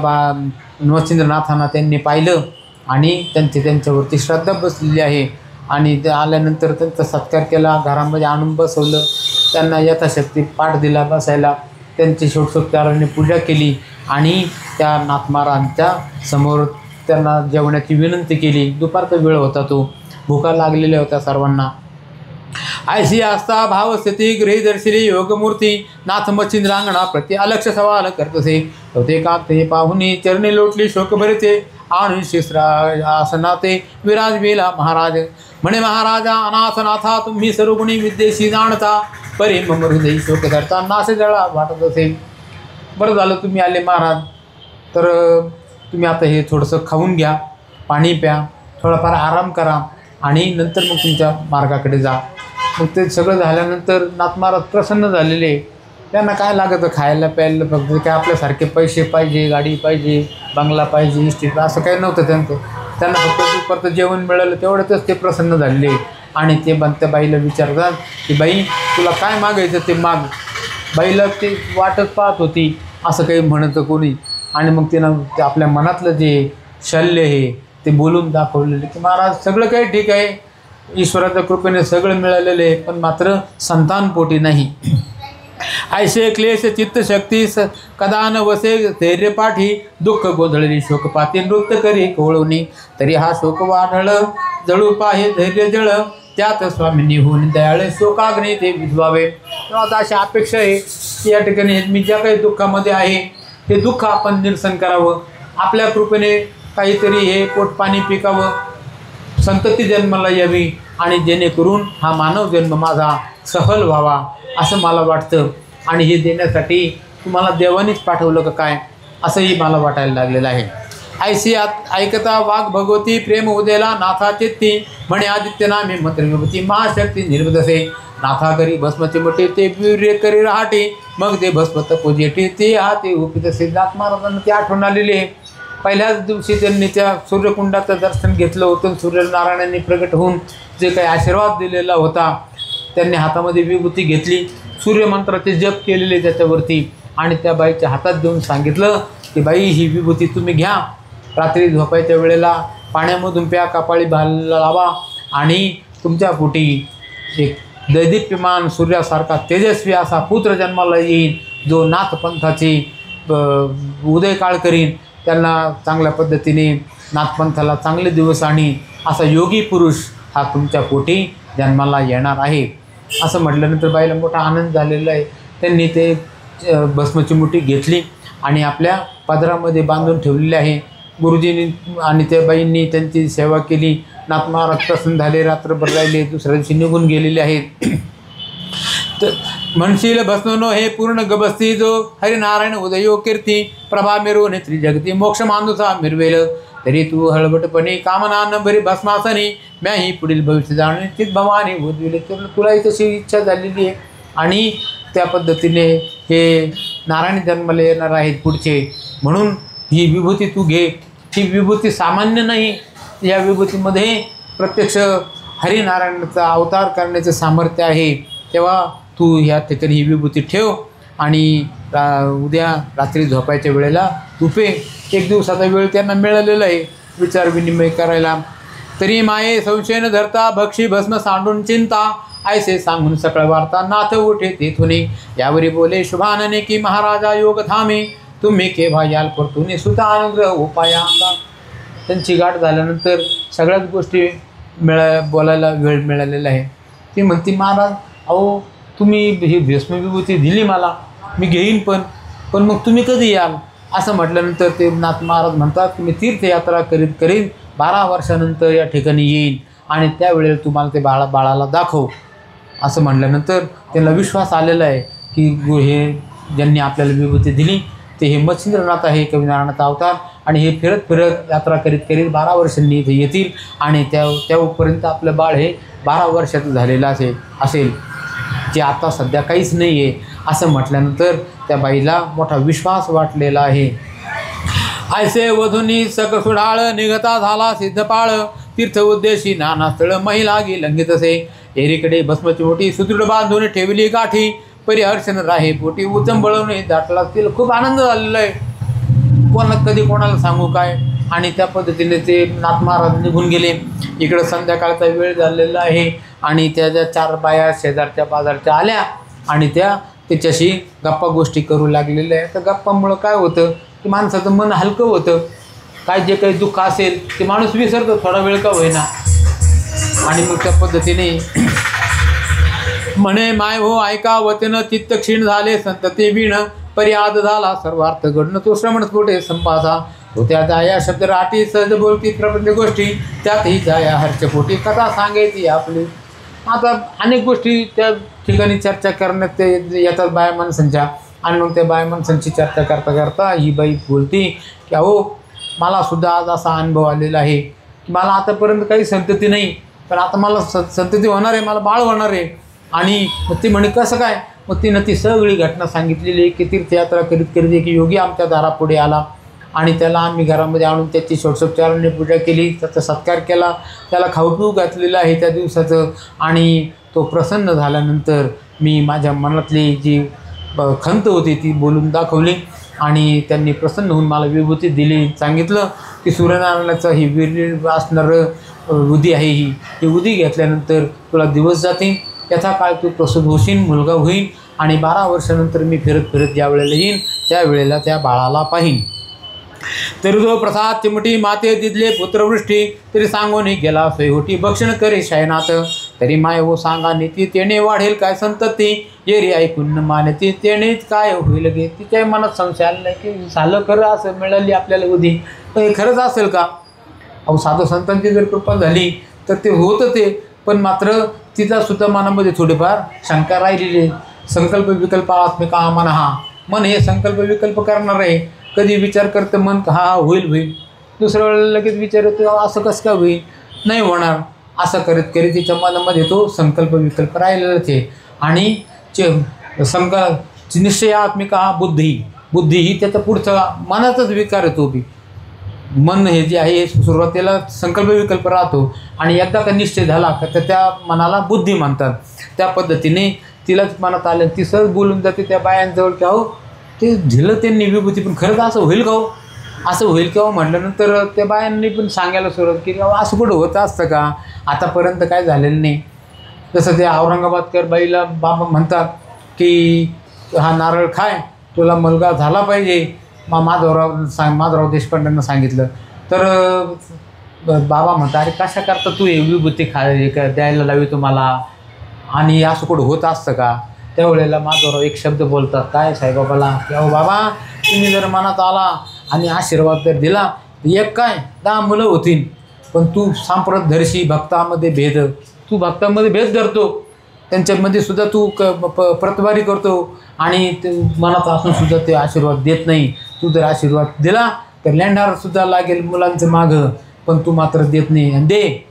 मच्छिंद्रनाथांना त्यांनी पाहिलं आणि त्यांच्यावरती श्रद्धा बसलेली आहे. आणि ते आल्यानंतर त्यांचा सत्कार केला, घरामध्ये आणून बसवलं, त्यांना यथाशक्ती पाठ दिला बसायला, त्यांची षोडशोपचाराने पूजा केली आणि त्या नाथ महाराजांच्या समोर त्यांना जेवण्याची विनंती केली. दुपारचा वेळ होता, तो भुका लागलेल्या होत्या सर्वांना. ऐशी असता भावस्थिती गृही दर्शिली योगमूर्ती नाथ मच्छिंद्रांगणा प्रति अलक्ष सवाल करतसे होते का ते पाहुनी चरणी लोटली शोक भरते आणि शिस्रा आसनाते विराजविला महाराज म्हणे महाराजा अनाथनाथा तुम्ही सर्वगुणी विद्येशी जाणता परी मम हृदय शोक धरता नासे जळा वाटत असे. बरं झालं तुम्ही आले महाराज, तर तुम्ही आता हे थोडंसं खाऊन घ्या, पाणी प्या, थोडाफार आराम करा आणि नंतर मग तुमच्या मार्गाकडे जा. मग ते सगळं झाल्यानंतर नाथ महाराज प्रसन्न झालेले. त्यांना काय लागतं खायला प्यायला, फक्त काय आपल्यासारखे पैसे पाहिजे, गाडी पाहिजे, बंगला पाहिजे, इस्टेट असं काही नव्हतं त्यांचं. त्यांना फक्त दुपारचं जेवण मिळालं तेवढ्यातच ते प्रसन्न झालेले. आणि ते त्या बाईला विचारतात की बाई तुला काय मागायचं ते माग. बाईला ते वाटच पाहत होती असं काही म्हणतं कोणी. आणि मग तिनं ते आपल्या मनातलं जे शल्य हे ते बोलून दाखवलेलं की महाराज सगळं काही ठीक आहे, ईश्वराच्या कृपेने सगळं मिळालेलं आहे, पण मात्र संतानपोटी नाही. ऐसे क्लेश चित्तशक्ती कदा न वसे धैर्यपाठी दुःख गोंधळली शोकपाती नृत्य करी कोळवणी तरी हा शोक वाढळ जळू पाहे धैर्य जळ त्यात स्वामींनी होऊन दयाळ शोकाग्नी ते विझवावे. तेव्हा आता अशी अपेक्षा आहे की या ठिकाणी मी ज्या काही दुःखामध्ये आहे ते दुःख आपण निरसन करावं, आपल्या कृपेने काहीतरी हे पोटपाणी पिकावं, संतती जन्माला यावी आणि जेणेकरून हा मानव जन्म माझा सफल व्हावा असं मला वाटतं. आणि हे देण्यासाठी तुम्हाला देवानीच पाठवलं का काय असंही मला वाटायला लागलेलं आहे. ऐसी ऐकता वाघ भगवती प्रेम उदेला नाथा चित्ती म्हणे आदित्य नामे मंत्र विभूती महाशक्ती निर्भदसे नाथा करी भस्मचे मोठे ते वीर्य करी राहते मग ते भस्मत पूजेटी ते हा ते उपित सिद्धार्थ महाराजांना ते आठवण आलेली आहे. पहिल्याच दिवशी त्यांनी त्या सूर्यकुंडाचं दर्शन घेतलं होतं. सूर्यनारायणांनी प्रगट होऊन जे काही आशीर्वाद दिलेला होता त्यांनी हातामध्ये विभूती घेतली, सूर्यमंत्राचे जप केलेले त्याच्यावरती आणि त्या बाईच्या हातात देऊन सांगितलं की बाई ही विभूती तुम्ही घ्या, रात्री झोपायच्या वेळेला पाण्यामधून प्या, कपाळी भाला लावा आणि तुमच्या पोटी एक दैदिप्यमान सूर्यासारखा तेजस्वी असा पुत्र जन्माला येईल जो नाथपंथाची उदयकाळ करीन. त्यांना चांगल्या पद्धतीने नाथपंथाला चांगले दिवस आणि असा योगी पुरुष हा तुमच्या पोटी जन्माला येणार आहे असं म्हटल्यानंतर बाईला मोठा आनंद झालेला आहे. त्यांनी ते भस्मची मुठी घेतली आणि आपल्या पदरामध्ये बांधून ठेवलेले आहे. गुरुजींनी आणि त्या बाईंनी त्यांची सेवा केली. नाथ महाराज प्रसन्न झाले, रात्रभर राहिले, दुसऱ्या दिवशी निघून गेलेले आहेत. तर म्हणशील भस्मनो हे पूर्ण गबस्ती जो हरिनारायण उदयो कीर्ती प्रभा मिरवू नेत्री जगती मोक्ष मांदुसा मिरवेल तरी तू हळबटपणे कामना न भरी भस्मासनी म्याही पुढील भविष्य जाणे चित भवानी उद्विले. तुलाही तशी इच्छा झालेली आहे आणि त्या पद्धतीने हे नारायण जन्माला येणार आहेत पुढचे, म्हणून ही विभूती तू घे. ही विभूती सामान्य नाही, या विभूतीमध्ये प्रत्यक्ष हरिनारायणाचा अवतार करण्याचं सामर्थ्य आहे. तेव्हा तू ह्या ठिकाणी ही विभूती ठेव आणि उद्या रात्री झोपायच्या वेळेला तू पे. एक दिवसाचा वेळ त्यांना मिळालेला आहे विचार विनिमय करायला. तरी माये संशय न धरता भक्षी भस्म सांडून चिंता ऐसे सांगून सकळ वार्ता नाथ उठे तेथुनी यावरी बोले शुभानने की महाराजा योग थामे तुम्ही केव्हा याल परतुनी सुता अनुग्रह उपाया. त्यांची गाठ झाल्यानंतर सगळ्याच गोष्टी बोलायला वेळ मिळालेला आहे. ती म्हणती महाराज अहो तुम्ही ही भस्मविभूती दिली मला, मी घेईन पण मग तुम्ही कधी याल असं म्हटल्यानंतर ते नाथ महाराज म्हणतात की मी तीर्थयात्रा करीन 12 वर्षानंतर या ठिकाणी येईन आणि त्यावेळेला तुम्हाला ते बाळाला दाखव असं म्हटल्यानंतर त्यांना विश्वास आलेला आहे की हे ज्यांनी आपल्याला विभूती दिली ते हे मच्छिंद्रनाथ आहे कवीनारायणाचा अवतार आणि हे फिरत फिरत यात्रा करीत करीत 12 वर्षांनी इथे येतील आणि त्यापर्यंत आपलं बाळ हे 12 वर्षाचं झालेलं असेल जे आता सध्या काहीच नाही आहे असं म्हटल्यानंतर त्या बाईला मोठा विश्वास वाटलेला आहे. ऐसे वधूनी सग सुढाळ निघता झाला सिद्धपाळ तीर्थ उद्देशी नाना स्थळ महिला गी लंघित असे एरीकडे भस्मची मोठी सुदृढ बांधून ठेवली गाठी परिहर्षण राहे पोटी उचंबळून दाटला. तिला खूप आनंद झालेला आहे. कधी कोणाला सांगू काय. आणि त्या पद्धतीने ते नाथ महाराज निघून गेले. इकडं संध्याकाळचा वेळ झालेला आहे आणि त्या 4 बाया शेजारच्या बाजारच्या आल्या आणि त्या त्याच्याशी गप्पा गोष्टी करू लागलेल्या आहे. तर गप्पामुळं काय होतं की माणसाचं मन हलकं होतं. काय जे काही दुःख असेल ते माणूस विसरतो थोडा वेळ का होईना. आणि मग त्या पद्धतीने म्हणे माय हो ऐका वचन चित्त क्षीण झाले संतती वीण पर्याद झाला सर्वार्थ घडणं तो श्रवण स्फोटे संपासा तो त्या जाया शब्द राठी सहज बोलती प्रबंध गोष्टी त्यातही जाया हर्षपोटी कथा सांगायची आपली. आता अनेक गोष्टी त्या ठिकाणी चर्चा करण्यात ते येतात बाया माणसांच्या आणि मग त्या बाया माणसांची चर्चा करता करता ही बाई बोलती की अहो मलासुद्धा आज असा अनुभव आलेला आहे की मला आतापर्यंत काही संतती नाही पण आता मला संतती होणार आहे मला बाळ होणार आहे. आणि मग ती म्हणे कसं काय. मग तिनं ती सगळी घटना सांगितलेली आहे की तीर्थयात्रा करीत करीत एक योगी आमच्या दारापुढे आला आणि त्याला आम्ही घरामध्ये आणून त्याची षोडशोपचाराने पूजा केली त्याचा सत्कार केला त्याला खाऊपिऊ घातलेलं आहे त्या दिवसाचं. आणि तो प्रसन्न झाल्यानंतर मी माझ्या मनातली जी खंत होती ती बोलून दाखवली आणि त्यांनी प्रसन्न होऊन मला विभूती दिली. सांगितलं की सूर्यनारायणाचं ही वीर असणारं उदी आहे ही उदी घेतल्यानंतर तुला दिवस जातील त्याचा काळ तू प्रसूत होशील मुलगा होईल आणि 12 वर्षानंतर मी फिरत फिरत ज्या वेळेला येईन त्यावेळेला त्या बाळाला पाहीन. तरी जो प्रसाद चिमटी माते दिदले पुत्रवृष्टी तरी सांगून गेला सोयहोटी भक्षण करे शायनाथ तरी माय हो सांगा नीती तेने वाढेल काय संतती ये रे ऐकून मानती तेनेच काय होईल गे. तिच्या मनात संशय आला नाही की झालं खरं असं मिळाली आपल्याला उदी तर हे खरंच असेल का. अहो साधू संतांची जर कृपा झाली तर ते होतं ते पण मात्र तिचासुद्धा मनामध्ये थोडीफार शंका राहिलेली. संकल्प विकल्पात्मिका मन हा मन हे संकल्प विकल्प करणार आहे. कधी विचार करतं मन हा होईल दुसऱ्या वेळेला लगेच विचार येतो असं कसं काय होईल नाही होणार असं करत करीत तिच्या मनामध्ये तो संकल्प विकल्प राहिलेलाच आहे. आणि निश्चयात्मिका हा बुद्धी ही त्याचा पुढचा मनाचाच विकार येतो बी. मन हे जे आहे सुरुवातीला संकल्प विकल्प राहतो आणि एकदा का निश्चय झाला का तर त्या मनाला बुद्धी म्हणतात. त्या पद्धतीने तिलाच मनात आलं ती सहज बोलून जाते त्या बायांजवळ की अहो ते दिलं त्यांनी विभूती पण खरंच असं होईल का हो असं होईल का हो म्हटल्यानंतर त्या बायांनी पण सांगायला सुरुवात केली असं कुठं होतं असतं का आतापर्यंत काय झालेलं नाही. जसं ते औरंगाबादकर बाईला बाबा म्हणतात की हा नारळ खाय तुला मुलगा झाला पाहिजे. माधवराव देशपांडेंना सांगितलं तर बाबा म्हणतात अरे कशा करता तू हे विभूती द्यायला लावी तुम्हाला आणि असं कुठं होत असतं का. त्यावेळेला माधवराव एक शब्द बोलतात काय साईबाबाला की अहो बाबा तुम्ही जर मनात आला आणि आशीर्वाद जर दिला तर एक काय 10 मुलं होतील पण तू सांप्रत धरशी भक्तामध्ये भेद तू भक्तामध्ये भेद धरतो त्यांच्यामध्ये सुद्धा तू प्रतवारी करतो आणि ते मनात असूनसुद्धा ते आशीर्वाद देत नाही. तू जर आशीर्वाद दिला तर लेंडारसुद्धा लागेल मुलांचं मागं पण तू मात्र देत नाही आणि दे.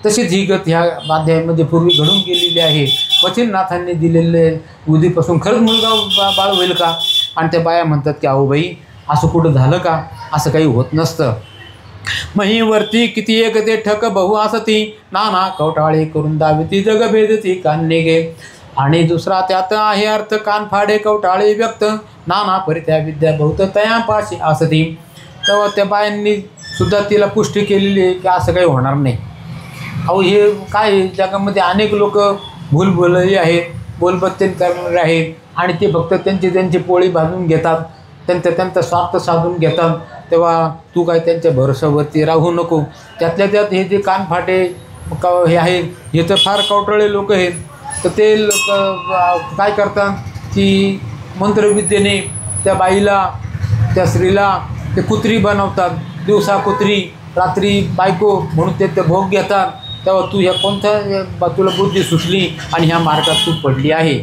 तशीच ही गत ह्या अध्यायामध्ये पूर्वी घडून गेलेली आहे. वचननाथांनी दिलेले उदीपासून खरंच मुलगा बाळ होईल का. आणि त्या बाया म्हणतात की अहो बाई असं कुठं झालं का असं काही होत नसतं. महीवरती किती एक ते ठक बहु असती नाना कवटाळे करून दाविती जग भेदती कान्हे गे. आणि दुसरा त्यात आहे अर्थ कान फाडे कवटाळे व्यक्त नाना परित्या विद्या बहुत तयापाशी असती. तेव्हा त्या बायांनी सुद्धा तिला पुष्टी केलेली आहे की असं काही होणार नाही. अहो हे काय जगामध्ये अनेक लोक भूलभुलई आहेत बोलबत्तेन करणारे आहेत आणि ते फक्त त्यांची पोळी भाजून घेतात त्यांचा स्वार्थ साधून घेतात. तेव्हा तू काय त्यांच्या भरोशावरती राहू नको. त्यातल्या त्यात हे जे कानफाटे हे आहेत हे तर फार कवटाळे लोक आहेत. तर ते लोक काय करतात की मंत्रविद्येने त्या बाईला त्या स्त्रीला ते कुत्री बनवतात. दिवसा कुत्री रात्री बायको म्हणून ते भोग घेतात. तेव्हा तू ह्या कोणत्या तुला बुद्धी सुचली आणि ह्या मार्गात तू पडली आहे.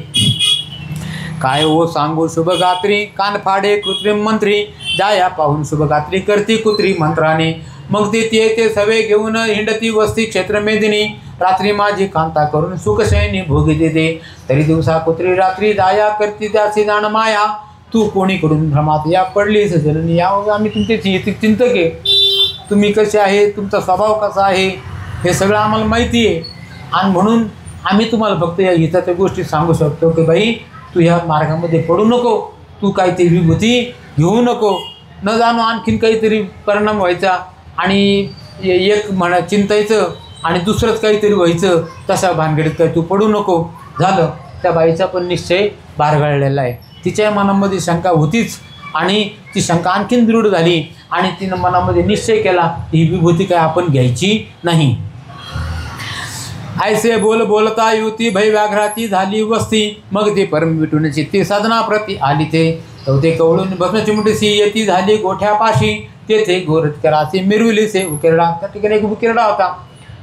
काय हो सांगू शुभगात्री, कान फाडे कृत्रिम मंत्री, जाया पाहून शुभगात्री करती कुत्री मंत्राने. मग ते सवे घेऊन हिंडती वस्ती क्षेत्र मेदिनी, रात्री माझी कांता करून सुखशयनी भोगी देते. तरी दिवसा कुत्री रात्री जाया करती त्याची जाण माया, तू कोणीकडून भ्रमात या पडलीस जननी. या आम्ही तुमचे चिंतक आहे, तुम्ही कसे आहे, तुमचा स्वभाव कसा आहे हे सगळं आम्हाला माहिती आहे. आणि म्हणून आम्ही तुम्हाला फक्त या हिताच्या गोष्टी सांगू शकतो की बाई तू ह्या मार्गामध्ये पडू नको, तू काहीतरी विभूती घेऊ नको, न जाणू आणखीन काहीतरी परिणाम व्हायचा आणि एक म्हणा चिंतायचं आणि दुसरंच काहीतरी व्हायचं, तशा भानगडीत काही तू पडू नको. झालं, त्या बाईचा पण निश्चय बारगळलेला आहे. तिच्या मनामध्ये शंका होतीच आणि ती शंका आणखीन दृढ झाली आणि तिनं मनामध्ये निश्चय केला ही विभूती काय आपण घ्यायची नाही. ऐसे बोलता युती भय व्याघ्राती झाली वस्ती, मग ते परम विटून चित्ती साधना प्रती आली ते कवळून भस्म चिमुटीसी येती झाली गोठ्यापाशी, तेथे गोरटकराचे मिरविलीसे उकिरडा. त्या ठिकाणी एक उकिरडा होता,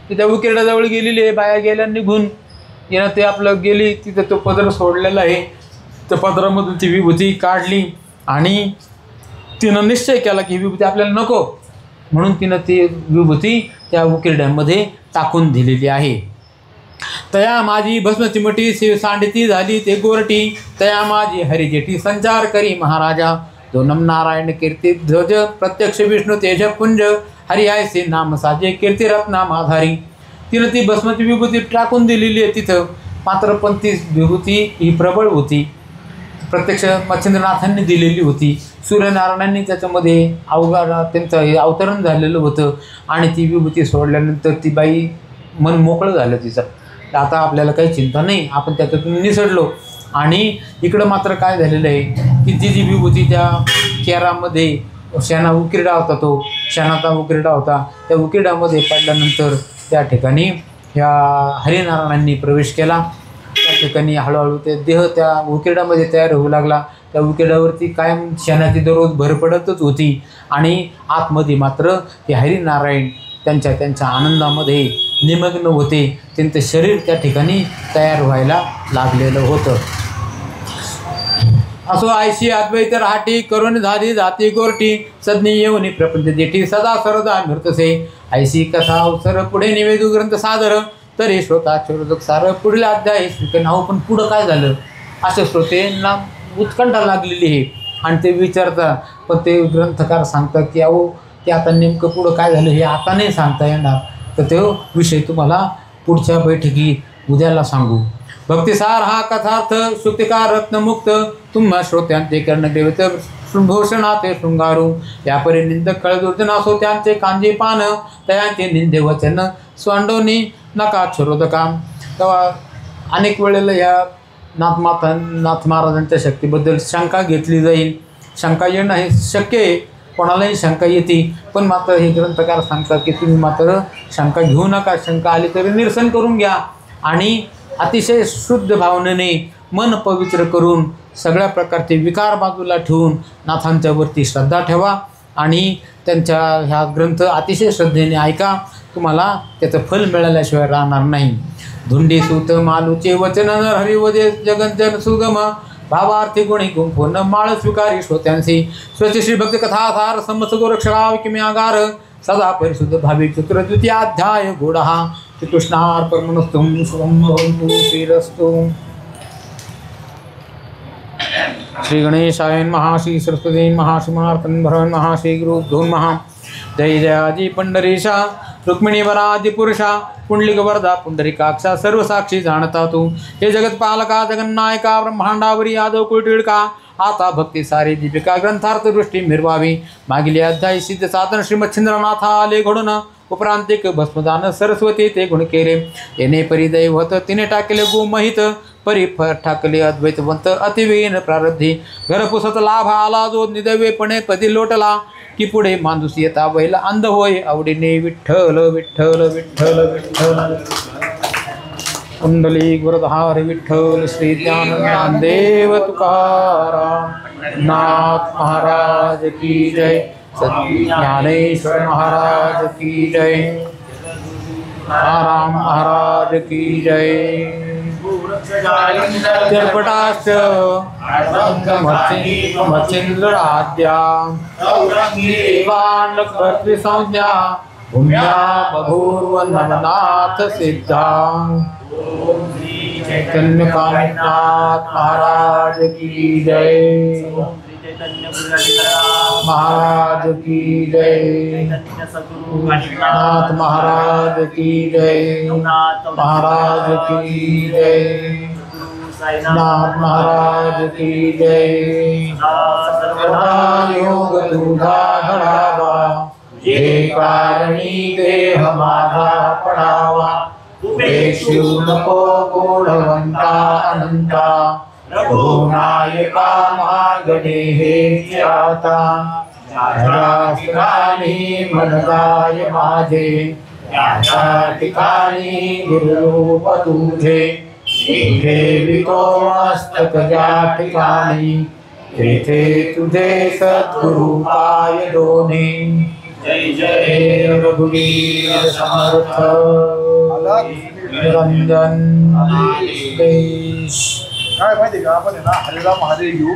त्या उकिरड्याजवळ गेलेली आहे. बाया गेल्या निघून, येणं ते आपलं गेली, तिथं तो पदर सोडलेला आहे. त्या पदरामधून ती विभूती काढली आणि तिनं निश्चय केला की विभूती आपल्याला नको, म्हणून तिनं ती विभूती त्या उकिरड्यामध्ये टाकून दिलेली आहे. तया माझी भस्म चिमटी शिव सांडिती झाली ते गोरटी, तया माझी हरिजेठी संचार करी महाराजा, दोनम नारायण कीर्ती ध्वज प्रत्यक्ष विष्णू तेज पुंज, हरि आयसे नाम साजे कीर्ती रत्ना माधारी. तिनं ती भस्माची विभूती टाकून दिलेली आहे तिथं. मात्र पण ती विभूती ही प्रबळ होती, प्रत्यक्ष मच्छिंद्रनाथांनी दिलेली होती. सूर्यनारायणांनी त्याच्यामध्ये त्यांचं अवतरण झालेलं होतं आणि ती विभूती सोडल्यानंतर ती बाई मन मोकळं झालं तिचं. आता आपल्याला काही चिंता नाही, आपण त्याच्यातून निसटलो. आणि इकडं मात्र काय झालेलं आहे की ती जी विभूती त्या केरामध्ये शेणा उकिरडा होता, तो शेणाचा उकिरडा होता, त्या उकिरड्यामध्ये पडल्यानंतर त्या ठिकाणी ह्या हरिनारायणांनी प्रवेश केला. त्या ठिकाणी हळूहळू ते देह त्या उकिरड्यामध्ये तयार होऊ लागला. त्या उकिरड्यावरती कायम शेणाची दररोज भर पडतच होती आणि आतमध्ये मात्र ते हरिनारायण त्यांच्या आनंदामध्ये निमग्न होते. त्यांचं शरीर त्या ठिकाणी तयार व्हायला लागलेलं होतं. असो आयशी अद्वैत राहटी, करून झाली जाती गोरटी, सज्ञी येऊन प्रपंच जेठी सदा सरदा मृतसे, ऐशी कथा अवसर पुढे निवेदू ग्रंथ सादर, तरी श्रोता चोरदक सार पुढील अध्याय स्वीकार. नाव पण पुढं काय झालं अशा श्रोतेंना उत्कंठा लागलेली आहे आणि ते विचारतात. पण ते ग्रंथकार सांगतात की अहो ते आता नेमकं पुढं काय झालं हे आता नाही सांगता येणार, तर तो विषय तुम्हाला पुढच्या बैठकीत उद्याला सांगू. भक्तिसार हा कथार्थ शुक्तिकार रत्नमुक्त, तुम्हा श्रोत्यांचे कर्णदेवत भूषणाते शृंगारू, यापरी निंदक कळदुर्जन असो त्यांचे कांजे पान, तयांचे निंदे वचन स्वांडोनी नका छोरोदकाम. तेव्हा अनेक वेळेला या नाथ महाराजांच्या शक्तीबद्दल शंका घेतली जाईल. शंका येणं हे शक्य आहे, कोणालाही शंका येते, पण मात्र हे ग्रंथकार सांगतात की तुम्ही मात्र शंका घेऊ नका. शंका आली तरी निरसन करून घ्या आणि अतिशय शुद्ध भावनेने मन पवित्र करून सगळ्या प्रकारचे विकार बाजूला ठेवून नाथांच्यावरती श्रद्धा ठेवा आणि त्यांच्या ह्या ग्रंथ अतिशय श्रद्धेने ऐका. तुम्हाला त्याचं फल मिळाल्याशिवाय राहणार नाही. धुंडी सूत मालूचे वचन हरिवदे जगंजन सुगम, भावार्थी गुणी गुंफोन माळ स्वीकारी श्रोत्यांशी, स्वच्छ श्री भक्त कथासार समस गोरक्षराव किम्यागार, सदा परिशुद्ध भावी चित्र द्वितीयाध्याय गोडहा. श्रीकृष्णार्पणमस्तु. श्रीरस्तु. श्री गणेशाय नमः. श्री सरस्वती नमः. श्री मार्कंड भरवन नमः. श्री गुरुभ्यो नमः. जय जयाजी पंढरीशा, रुक्मिणी वरादि पुरुषा, पुंडलिक वरदा पुंडरीकाक्षा, सर्व साक्षी जाणता तू. हे जगत पालका जगन्नायका, ब्रह्मांडावरी यादव कुळटिळका, आता भक्ती सारी दीपिका ग्रंथार्थ दृष्टी मिरवावी. मागील अध्याय सिद्ध साधन श्रीमच्छिंद्रनाथा आले घडून, उपरांतिक भस्मदान सरस्वती ते गुण केले. येणे परिदैवत तिने टाकले गोमहित, परिफर ठाकले अद्वैतवंत अतिवेन प्रारब्धी. घरपुसत लाभ आला जो निदवेपणे पदी लोटला, की पुढे माणूस येता बैल अंध होय आवडीने. विठ्ठल विठ्ठल विठ्ठल विठ्ठल. कुंडलिक वरदहार विठ्ठल. श्री ज्ञानदेव तुकाराम. नाथ महाराज की जय. ज्ञानेश्वर महाराज की जय. राम महाराज की जय. तेलपटाश्च मच्छिन्द्राद्या देवान्नकर्तृसंज्ञा भूम्या बभूर्वन्नवनाथ सिद्धा। चैतन्य कामनाथ महाराज की जय। महाराज की जय। नाथ महाराज की जय। महाराज की जय। नाथ महाराज की जय। योग दूधा घडावा जे कारणी देह माझा पडावा। उपेक्षू नको गुणवंता अनंता रघुनायका मागणे हे आता। ठिकाणी मनगाय माझे त्या ठिकाणी गुरुरूप तुझे। ठेवितो मस्तक ज्या ठिकाणी तेथे तुझे सद्गुरु पाय दोन्ही। जय जय रघुवीर समर्थ निरंजन देश। काय माहिती का आपण आहे ना हरिराम महादेव घेऊ